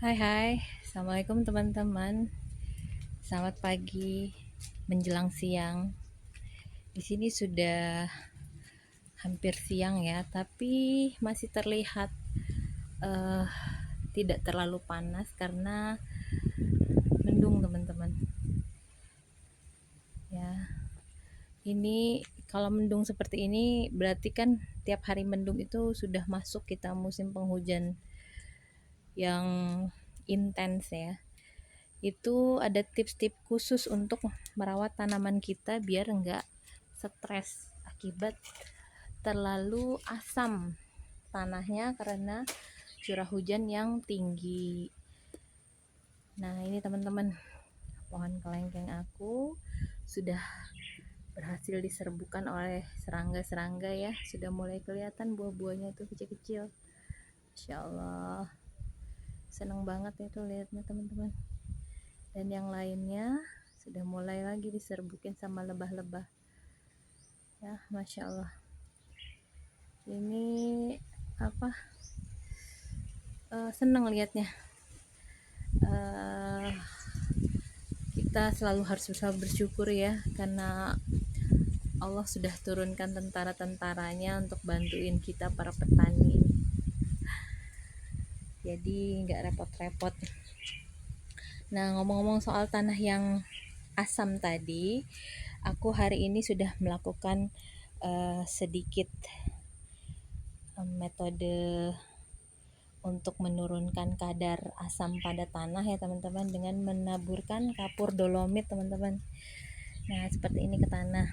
Hai hai, Assalamualaikum teman-teman. Selamat pagi menjelang siang. Di sini sudah hampir siang ya, tapi masih terlihat eh, tidak terlalu panas karena mendung teman-teman. Ya, ini kalau mendung seperti ini berarti kan tiap hari mendung itu sudah masuk kita musim penghujan yang intens ya. Itu ada tips-tips khusus untuk merawat tanaman kita biar enggak stres akibat terlalu asam tanahnya karena curah hujan yang tinggi. Nah, ini teman-teman, pohon kelengkeng aku sudah berhasil diserbukan oleh serangga-serangga ya. Sudah mulai kelihatan buah-buahnya itu kecil-kecil. Masya Allah, seneng banget itu lihatnya teman-teman. Dan yang lainnya sudah mulai lagi diserbukin sama lebah-lebah ya, Masya Allah. Ini apa, seneng lihatnya. Kita selalu harus berusaha bersyukur ya, karena Allah sudah turunkan tentara-tentaranya untuk bantuin kita para petani, jadi nggak repot-repot. Nah, ngomong-ngomong soal tanah yang asam tadi, aku hari ini sudah melakukan sedikit metode untuk menurunkan kadar asam pada tanah ya teman-teman, dengan menaburkan kapur dolomit teman-teman. Nah, seperti ini ke tanah.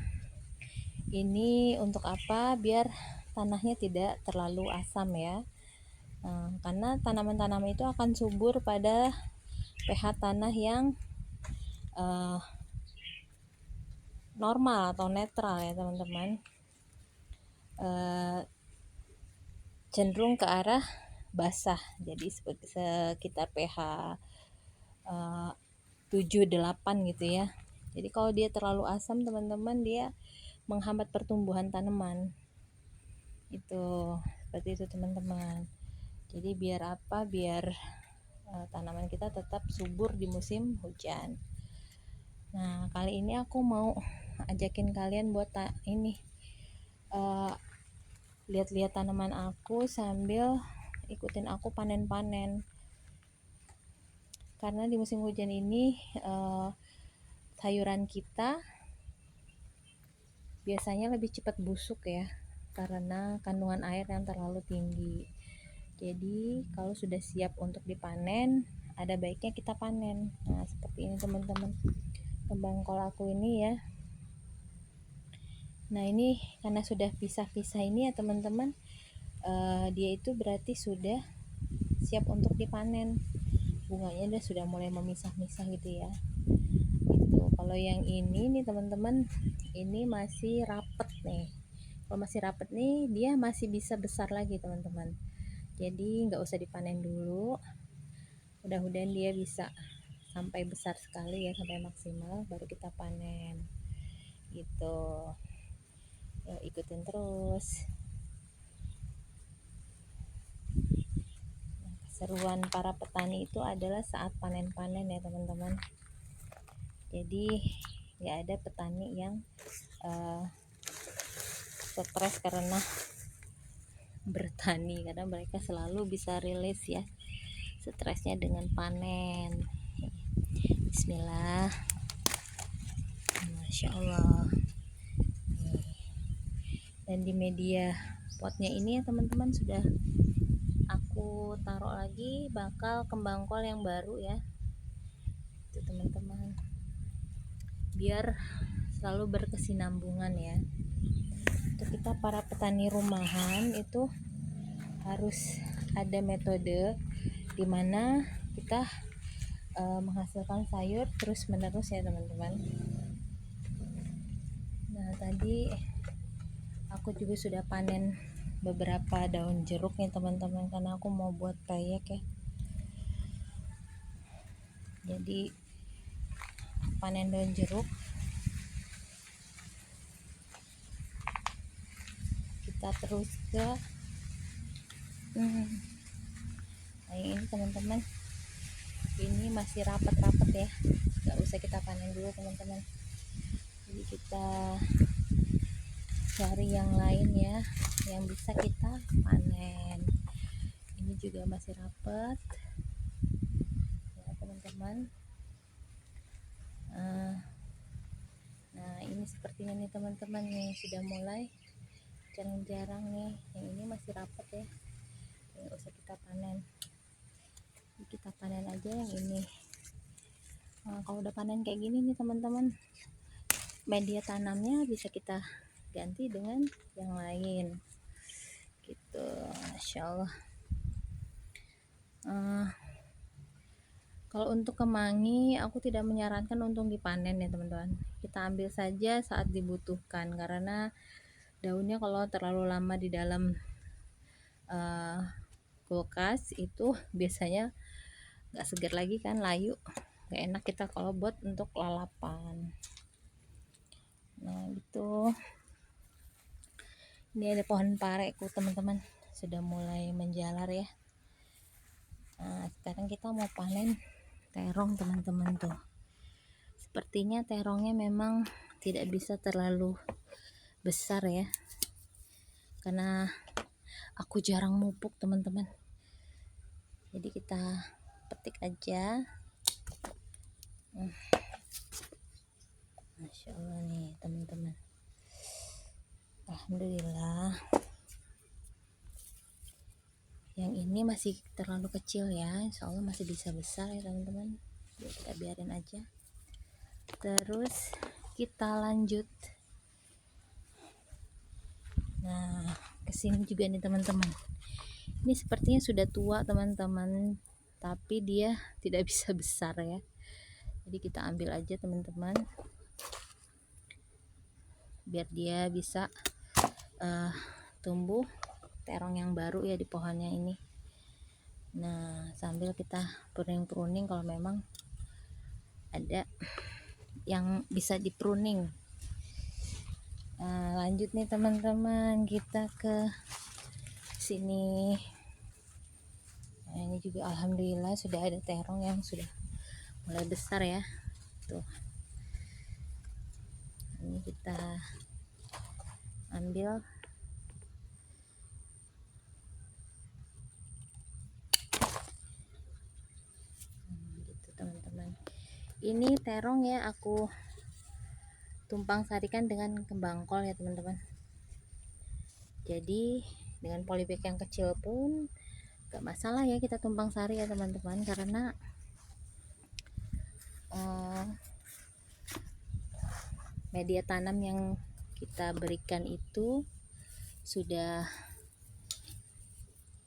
Ini untuk apa? Biar tanahnya tidak terlalu asam ya. Karena tanaman-tanaman itu akan subur pada pH tanah yang normal atau netral ya teman-teman. Cenderung ke arah basah, jadi sekitar pH 7-8 gitu ya. Jadi kalau dia terlalu asam teman-teman, dia menghambat pertumbuhan tanaman. Itu seperti itu teman-teman. Jadi biar apa? Biar tanaman kita tetap subur di musim hujan. Nah, kali ini aku mau ajakin kalian buat lihat-lihat tanaman aku sambil ikutin aku panen-panen. Karena di musim hujan ini sayuran kita biasanya lebih cepat busuk ya, karena kandungan air yang terlalu tinggi. Jadi kalau sudah siap untuk dipanen, ada baiknya kita panen. Nah, seperti ini teman-teman, kembang kol aku ini ya. Nah, ini karena sudah pisah-pisah ini ya teman-teman, dia itu berarti sudah siap untuk dipanen. Bunganya sudah mulai memisah-misah gitu ya. Itu kalau yang ini nih teman-teman, ini masih rapet nih. Kalau masih rapet nih, dia masih bisa besar lagi teman-teman. Jadi nggak usah dipanen dulu. Mudah-mudahan dia bisa sampai besar sekali ya, sampai maksimal, baru kita panen. Gitu. Ya, ikutin terus. Seruan para petani itu adalah saat panen-panen ya teman-teman. Jadi nggak ada petani yang stres karena bertani, karena mereka selalu bisa rilis ya stresnya dengan panen. Bismillah. Masya Allah. Dan di media potnya ini ya teman-teman, sudah aku taruh lagi bakal kembang kol yang baru ya. Itu teman-teman, biar selalu berkesinambungan ya. Untuk kita para petani rumahan itu harus ada metode dimana kita menghasilkan sayur terus menerus ya teman-teman. Nah, tadi aku juga sudah panen beberapa daun jeruk nih teman-teman, karena aku mau buat peyek ya. Jadi panen daun jeruk, kita terus ke nah ini teman-teman, ini masih rapat-rapat ya, nggak usah kita panen dulu teman-teman. Jadi kita cari yang lain ya, yang bisa kita panen. Ini juga masih rapat ya teman-teman. Nah ini sepertinya nih teman-teman nih sudah mulai jarang-jarang nih. Yang ini masih rapat ya, nggak usah kita panen. Kita panen aja yang ini. Kalau udah panen kayak gini nih teman-teman, media tanamnya bisa kita ganti dengan yang lain gitu. Masya Allah. Kalau untuk kemangi aku tidak menyarankan untuk dipanen ya teman-teman, kita ambil saja saat dibutuhkan, karena daunnya kalau terlalu lama di dalam kulkas itu biasanya nggak segar lagi kan, layu, nggak enak kita kalau buat untuk lalapan. Nah gitu. Ini ada pohon pareku teman-teman, sudah mulai menjalar ya. Nah sekarang kita mau panen terong teman-teman tuh. Sepertinya terongnya memang tidak bisa terlalu besar ya, karena aku jarang mupuk teman-teman. Jadi kita petik aja. Masya Allah nih teman-teman, alhamdulillah. Yang ini masih terlalu kecil ya, insya Allah masih bisa besar ya teman-teman. Jadi kita biarin aja. Terus kita lanjut. Nah kesini juga nih teman-teman, ini sepertinya sudah tua teman-teman, tapi dia tidak bisa besar ya. Jadi kita ambil aja teman-teman, biar dia bisa tumbuh terong yang baru ya di pohonnya ini. Nah sambil kita pruning kalau memang ada yang bisa di pruning. Lanjut nih teman-teman, kita ke sini. Nah, ini juga alhamdulillah sudah ada terong yang sudah mulai besar ya tuh. Ini kita ambil. Gitu teman-teman, ini terong ya aku tumpang sarikan dengan kembang kol ya teman-teman. Jadi dengan polybag yang kecil pun gak masalah ya kita tumpang sari ya teman-teman, karena media tanam yang kita berikan itu sudah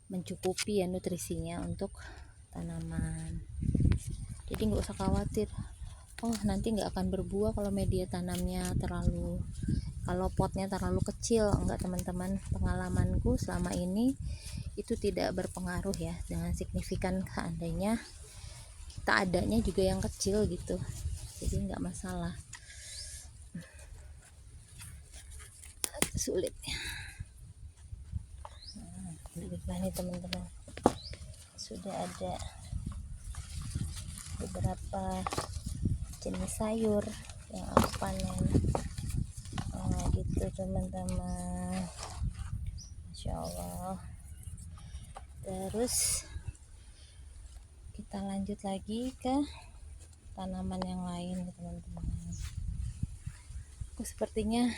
mencukupi ya nutrisinya untuk tanaman. Jadi nggak usah khawatir, oh nanti nggak akan berbuah kalau media tanamnya kalau potnya terlalu kecil. Enggak teman-teman, pengalamanku selama ini itu tidak berpengaruh ya dengan signifikan, seandainya kita adanya juga yang kecil gitu, jadi nggak masalah. Sulit ya. Nah nih teman-teman, sudah ada beberapa jenis sayur yang aku panen. Gitu teman-teman, Masya Allah. Terus kita lanjut lagi ke tanaman yang lain teman-teman. Aku sepertinya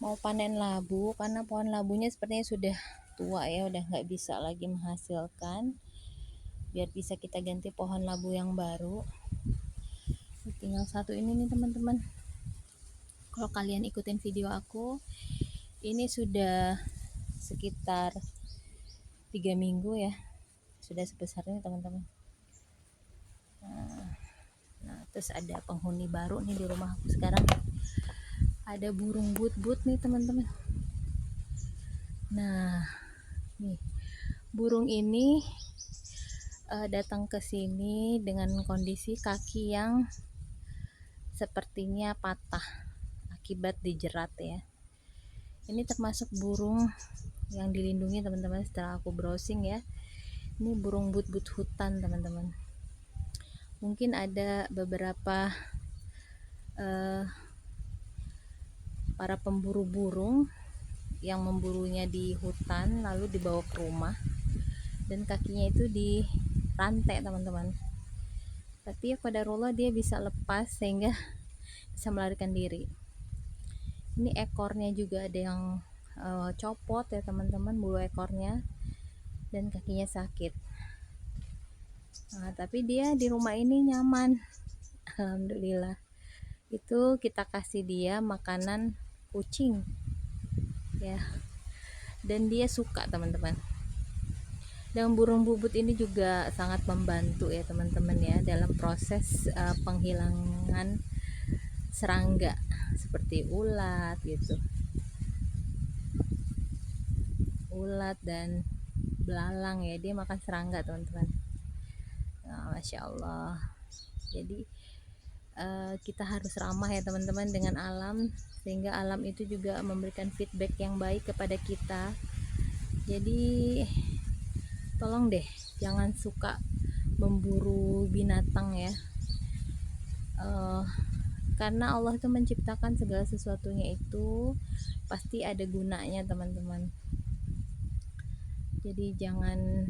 mau panen labu, karena pohon labunya sepertinya sudah tua ya, udah nggak bisa lagi menghasilkan. Biar bisa kita ganti pohon labu yang baru. Tinggal satu ini nih teman-teman. Kalau kalian ikutin video aku, ini sudah sekitar 3 minggu ya, sudah sebesar ini teman-teman. Nah terus ada penghuni baru nih di rumah aku sekarang, ada burung but-but nih teman-teman. Nah nih burung ini datang ke sini dengan kondisi kaki yang sepertinya patah akibat dijerat ya. Ini termasuk burung yang dilindungi teman-teman setelah aku browsing ya. Ini burung but-but hutan teman-teman. Mungkin ada beberapa para pemburu burung yang memburunya di hutan lalu dibawa ke rumah, dan kakinya itu dirantai teman-teman. Tapi ya qadarullah dia bisa lepas sehingga bisa melarikan diri. Ini ekornya juga ada yang copot ya teman-teman, bulu ekornya, dan kakinya sakit. Nah, tapi dia di rumah ini nyaman, alhamdulillah. Itu kita kasih dia makanan kucing ya, dan dia suka teman-teman. Dan burung bubut ini juga sangat membantu ya teman-teman ya dalam proses penghilangan serangga seperti ulat gitu, ulat dan belalang ya, dia makan serangga teman-teman. Nah, Masya Allah. Jadi kita harus ramah ya teman-teman dengan alam, sehingga alam itu juga memberikan feedback yang baik kepada kita. Jadi tolong deh jangan suka memburu binatang ya, karena Allah itu menciptakan segala sesuatunya itu pasti ada gunanya teman-teman. Jadi jangan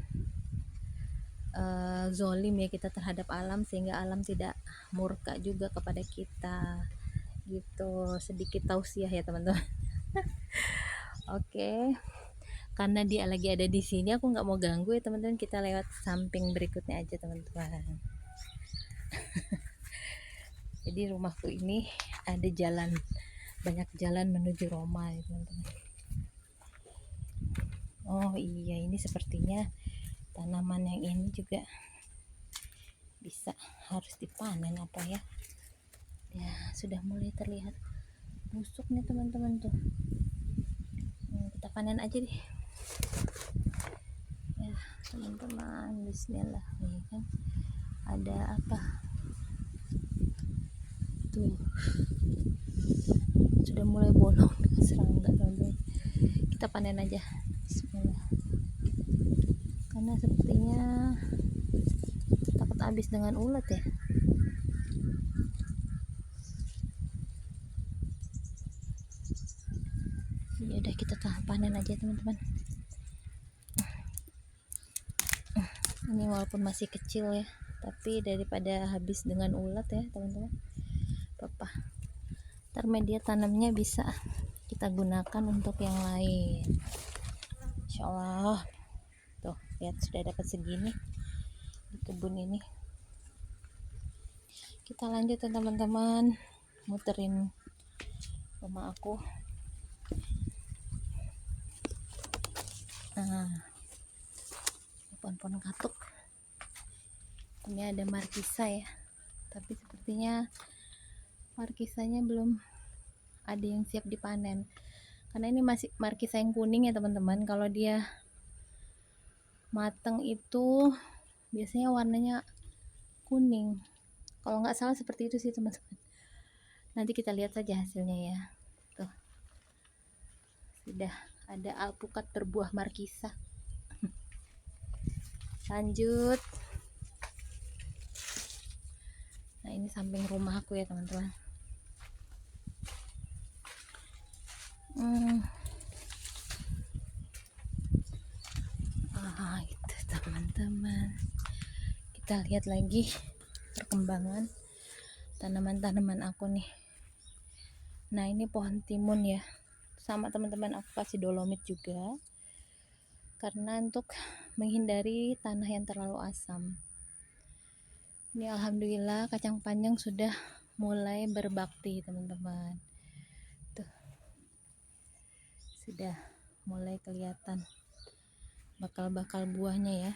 zolim ya kita terhadap alam, sehingga alam tidak murka juga kepada kita gitu. Sedikit tausiah ya teman-teman. Oke, karena dia lagi ada di sini aku nggak mau ganggu ya teman-teman, kita lewat samping berikutnya aja teman-teman. Jadi rumahku ini ada jalan, banyak jalan menuju Roma ya teman-teman. Oh iya, ini sepertinya tanaman yang ini juga bisa harus dipanen apa ya. Ya sudah mulai terlihat busuk nih teman-teman tuh. Kita panen aja deh ya teman-teman. Bismillah. Nih kan ada apa tuh, sudah mulai bolong serangga teman-teman. Kita panen aja, bismillah, karena sepertinya takut habis dengan ulat ya. Ya udah kita panen aja teman-teman. Ini walaupun masih kecil ya, tapi daripada habis dengan ulat ya teman-teman, apa ntar media tanamnya bisa kita gunakan untuk yang lain, insyaallah. Tuh lihat sudah dapat segini di kebun ini. Kita lanjut ya teman-teman, muterin rumah aku. Nah, pohon-pohon katuk ini ada markisa ya, tapi sepertinya markisanya belum ada yang siap dipanen, karena ini masih markisa yang kuning ya teman-teman. Kalau dia mateng itu biasanya warnanya kuning, kalau nggak salah seperti itu sih teman-teman. Nanti kita lihat saja hasilnya ya. Tuh sudah ada alpukat berbuah markisa. Lanjut. Nah ini samping rumah aku ya teman-teman. Itu teman-teman, kita lihat lagi perkembangan tanaman-tanaman aku nih. Nah ini pohon timun ya, sama teman-teman aku kasih dolomit juga, karena untuk menghindari tanah yang terlalu asam. Ini alhamdulillah kacang panjang sudah mulai berbakti teman-teman. Tuh sudah mulai kelihatan bakal-bakal buahnya ya.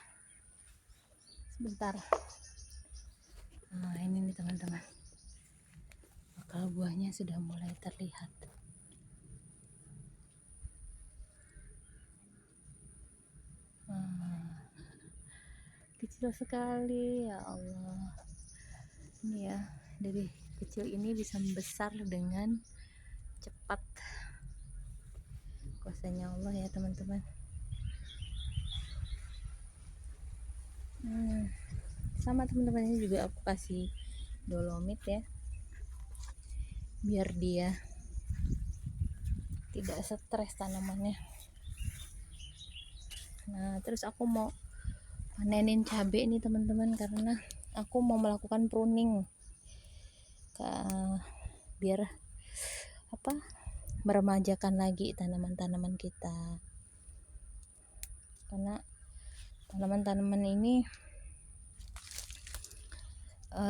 Sebentar. Nah ini nih teman-teman, bakal buahnya sudah mulai terlihat. Kecil sekali ya Allah. Ini ya, dari kecil ini bisa membesar dengan cepat. Kuasanya Allah ya teman-teman. Sama teman-teman ini juga aku kasih dolomit ya, biar dia tidak stres tanamannya. Nah terus aku mau panenin cabai nih teman-teman, karena aku mau melakukan pruning biar apa, meremajakan lagi tanaman-tanaman kita, karena tanaman-tanaman ini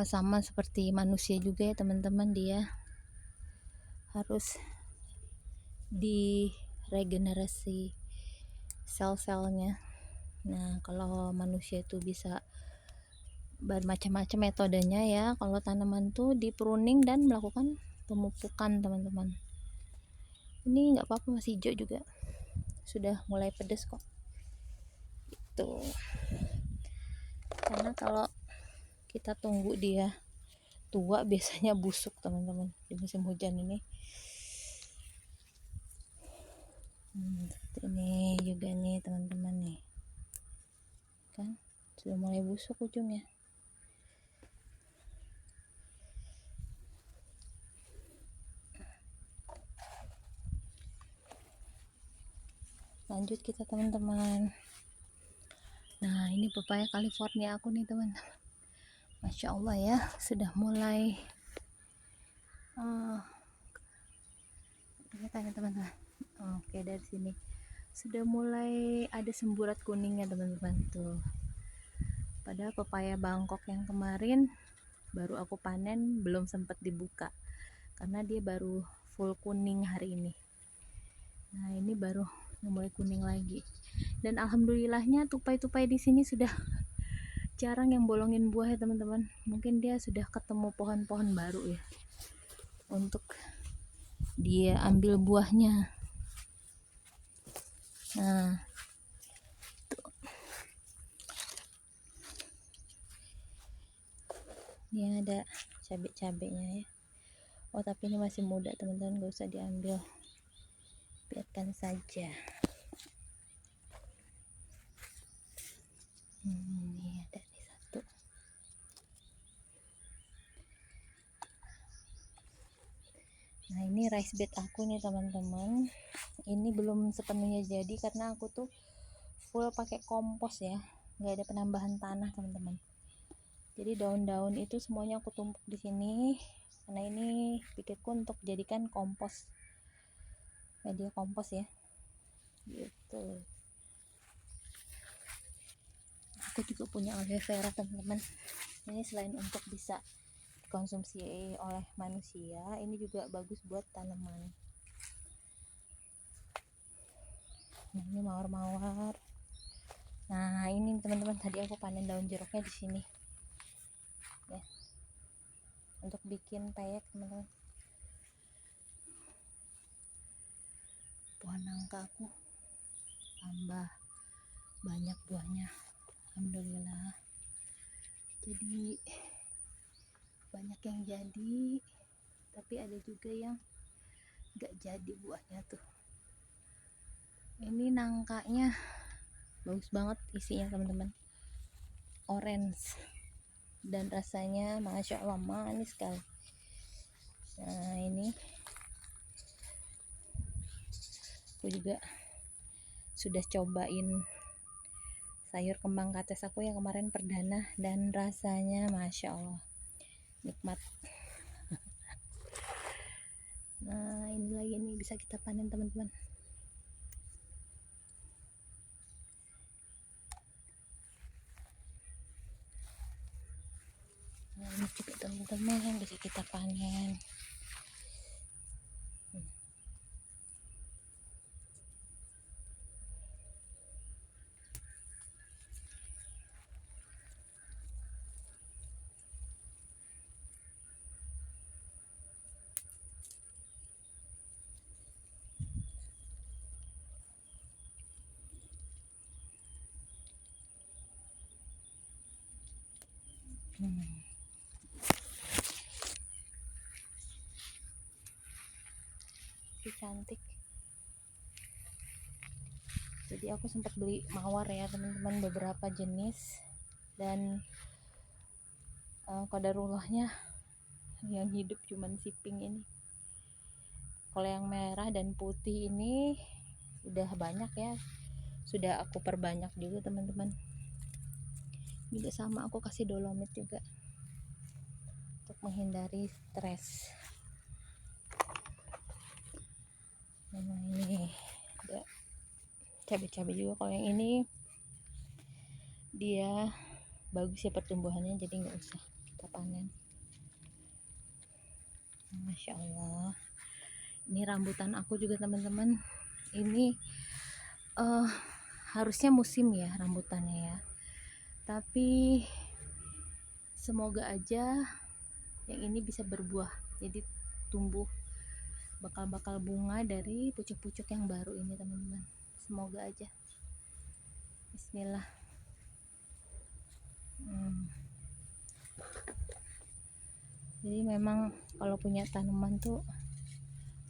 sama seperti manusia juga ya teman-teman, dia harus diregenerasi sel-selnya. Nah kalau manusia itu bisa bermacam-macam metodenya ya, kalau tanaman tuh di pruning dan melakukan pemupukan teman-teman. Ini nggak apa-apa, masih hijau juga, sudah mulai pedas kok itu. Karena kalau kita tunggu dia tua biasanya busuk teman-teman di musim hujan ini. Seperti ini juga nih teman-teman nih, kan sudah mulai busuk ujungnya. Lanjut kita teman-teman. Nah ini pepaya California aku nih teman-teman, Masya Allah ya, sudah mulai tanya teman-teman. Oke, dari sini sudah mulai ada semburat kuningnya teman-teman tuh. Padahal pepaya Bangkok yang kemarin baru aku panen, belum sempat dibuka karena dia baru full kuning hari ini. Nah ini baru mulai kuning lagi, dan alhamdulillahnya tupai-tupai di sini sudah jarang yang bolongin buah ya teman-teman. Mungkin dia sudah ketemu pohon-pohon baru ya untuk dia ambil buahnya. Nah tuh. Ini ada cabai-cabainya ya. Oh tapi ini masih muda teman-teman, gak usah diambil, biarkan saja. Ini ada nih satu. Nah ini rice bed aku nih teman-teman, ini belum sepenuhnya jadi karena aku tuh full pakai kompos ya, nggak ada penambahan tanah teman-teman. Jadi daun-daun itu semuanya aku tumpuk di sini karena ini pikirku untuk jadikan kompos, media kompos ya gitu. Aku juga punya aloe vera teman-teman, ini selain untuk bisa dikonsumsi oleh manusia, ini juga bagus buat tanaman. Nah ini mawar-mawar. Nah ini teman-teman, tadi aku panen daun jeruknya di sini ya, untuk bikin peyek teman-teman. Pohon nangka aku tambah banyak buahnya, alhamdulillah. Jadi banyak yang jadi, tapi ada juga yang gak jadi buahnya tuh. Ini nangkanya bagus banget isinya teman-teman, orange dan rasanya Masya Allah manis sekali. Nah ini aku juga sudah cobain sayur kembang kates aku yang kemarin perdana, dan rasanya Masya Allah nikmat. Nah ini lagi nih bisa kita panen teman-teman. Nah ini juga teman-teman bisa kita panen. Ini cantik. Jadi aku sempat beli mawar ya teman-teman, beberapa jenis, dan Qadarullahnya yang hidup cuman si pink ini. Kalau yang merah dan putih ini udah banyak ya, sudah aku perbanyak juga teman-teman. Juga sama aku kasih dolomit juga untuk menghindari stres. Nah ini ada cabai-cabai juga. Kalau yang ini dia bagus ya pertumbuhannya, jadi nggak usah kita panen. Masya Allah, ini rambutan aku juga teman-teman. Ini harusnya musim ya rambutannya ya, tapi semoga aja yang ini bisa berbuah, jadi tumbuh bakal bunga dari pucuk-pucuk yang baru ini teman-teman. Semoga aja. Bismillah. Jadi memang kalau punya tanaman tuh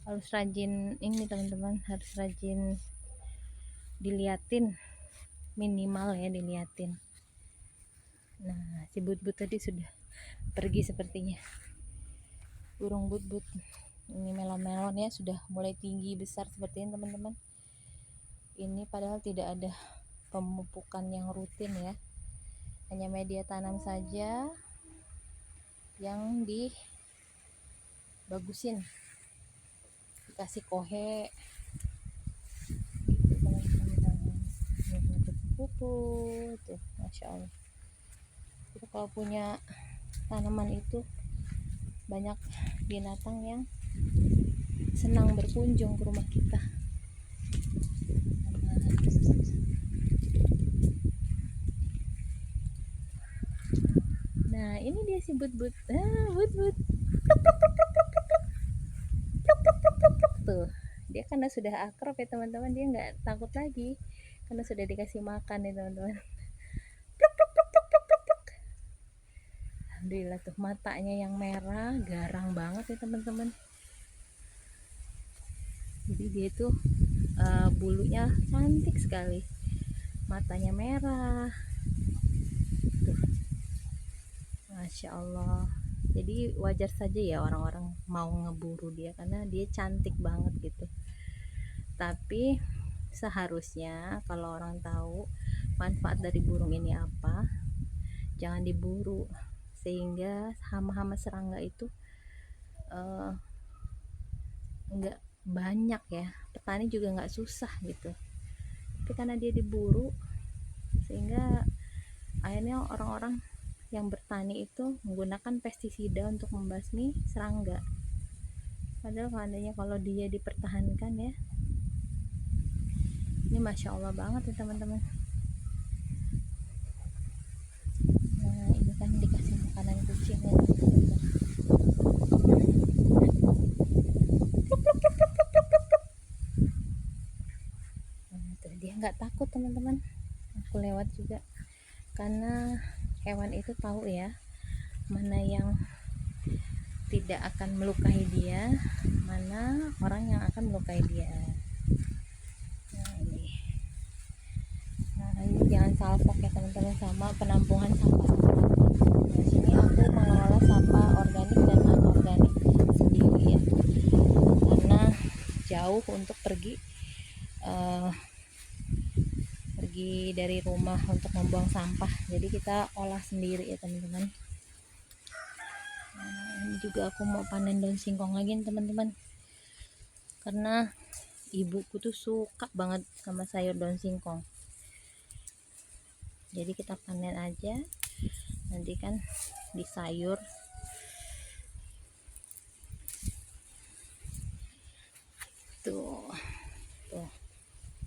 harus rajin ini teman-teman, harus rajin diliatin, minimal ya diliatin. Nah si but-but tadi sudah pergi sepertinya, burung but-but. Ini melon-melonnya sudah mulai tinggi besar seperti ini teman-teman. Ini padahal tidak ada pemupukan yang rutin ya, hanya media tanam saja yang dibagusin, dikasih kohe gitu teman-teman. Pupuk tuh, masya Allah. Kita kalau punya tanaman itu banyak binatang yang senang berkunjung ke rumah kita. Nah ini dia si but-but. But-but tuh, dia karena sudah akrab ya teman-teman, dia nggak takut lagi karena sudah dikasih makan ya teman-teman. Alhamdulillah tuh, matanya yang merah garang banget ya teman-teman. Jadi dia itu bulunya cantik sekali, matanya merah tuh, masya Allah. Jadi wajar saja ya orang-orang mau ngeburu dia karena dia cantik banget gitu. Tapi seharusnya kalau orang tahu manfaat dari burung ini apa, jangan diburu, sehingga hama-hama serangga itu nggak banyak ya, petani juga nggak susah gitu. Tapi karena dia diburu, sehingga akhirnya orang-orang yang bertani itu menggunakan pestisida untuk membasmi serangga. Padahal kalau dia dipertahankan ya, ini masya Allah banget ya teman-teman. Nah ini kan dikasih makanan kucing ya teman-teman. Nah, tuh, dia nggak takut teman-teman, aku lewat juga karena hewan itu tahu ya mana yang tidak akan melukai dia, mana orang yang akan melukai dia. Nah ini jangan salfok ya teman-teman sama penampungan sampah. Di sini aku mengelola sampah organik dan anorganik sendiri ya, karena jauh untuk pergi dari rumah untuk membuang sampah, jadi kita olah sendiri ya teman-teman. Nah, ini juga aku mau panen daun singkong lagi teman-teman, karena ibuku tuh suka banget sama sayur daun singkong. Jadi kita panen aja, nanti kan di sayur. Tuh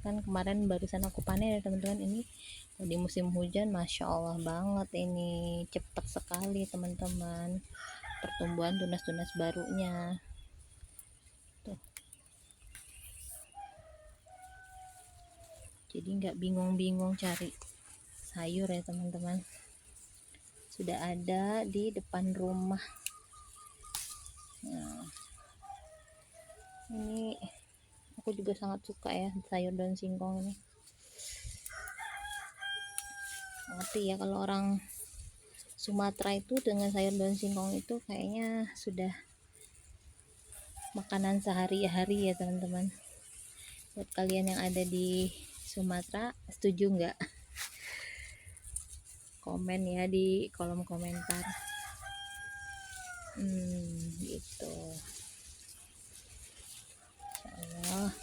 kan kemarin barusan aku panen ya teman-teman. Ini di musim hujan masya Allah banget, ini cepat sekali teman-teman pertumbuhan tunas-tunas barunya tuh. Jadi nggak bingung-bingung cari sayur ya teman-teman, sudah ada di depan rumah. Nah ini aku juga sangat suka ya sayur daun singkong ini. Ngerti ya kalau orang Sumatera itu dengan sayur daun singkong itu kayaknya sudah makanan sehari-hari ya teman-teman. Buat kalian yang ada di Sumatera, setuju nggak? Komen ya di kolom komentar. Gitu. Insyaallah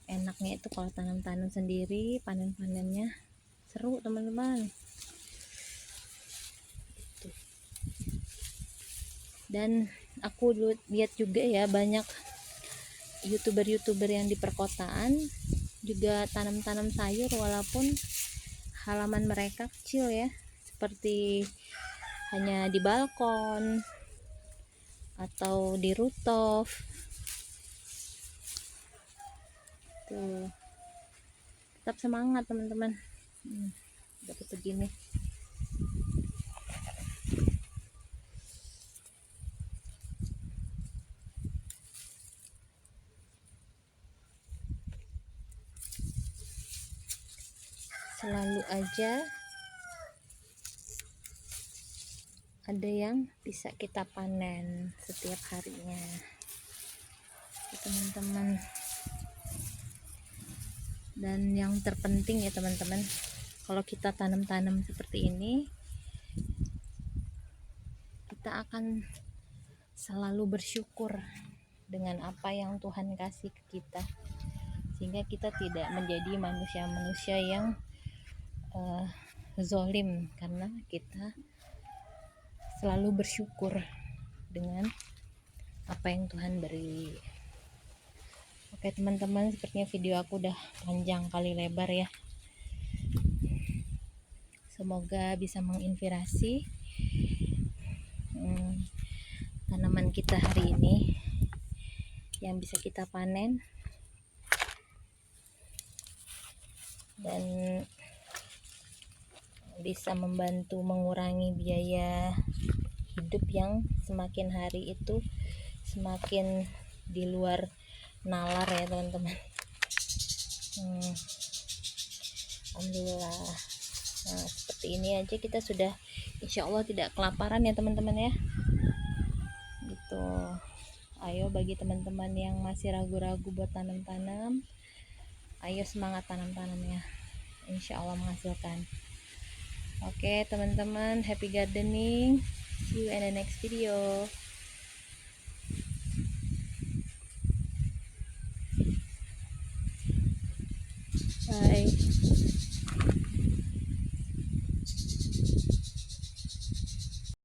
enaknya itu kalau tanam-tanam sendiri, panen-panennya seru teman-teman. Dan aku lihat juga ya, banyak youtuber yang di perkotaan juga tanam-tanam sayur walaupun halaman mereka kecil ya, seperti hanya di balkon atau di rooftop tuh. Tetap semangat teman-teman. Dapat begini. Selalu aja ada yang bisa kita panen setiap harinya teman-teman. Dan yang terpenting ya teman-teman, kalau kita tanam-tanam seperti ini, kita akan selalu bersyukur dengan apa yang Tuhan kasih ke kita, sehingga kita tidak menjadi manusia-manusia yang zolim, karena kita selalu bersyukur dengan apa yang Tuhan beri. Oke teman-teman, sepertinya video aku udah panjang kali lebar ya. Semoga bisa menginspirasi tanaman kita hari ini yang bisa kita panen dan bisa membantu mengurangi biaya hidup yang semakin hari itu semakin di luar nalar ya teman-teman. Alhamdulillah. Nah, seperti ini aja kita sudah insya Allah tidak kelaparan ya teman-teman ya. Gitu. Ayo bagi teman-teman yang masih ragu-ragu buat tanam-tanam, ayo semangat tanam-tanam ya. Insya Allah menghasilkan. Oke teman-teman, happy gardening. See you in the next video.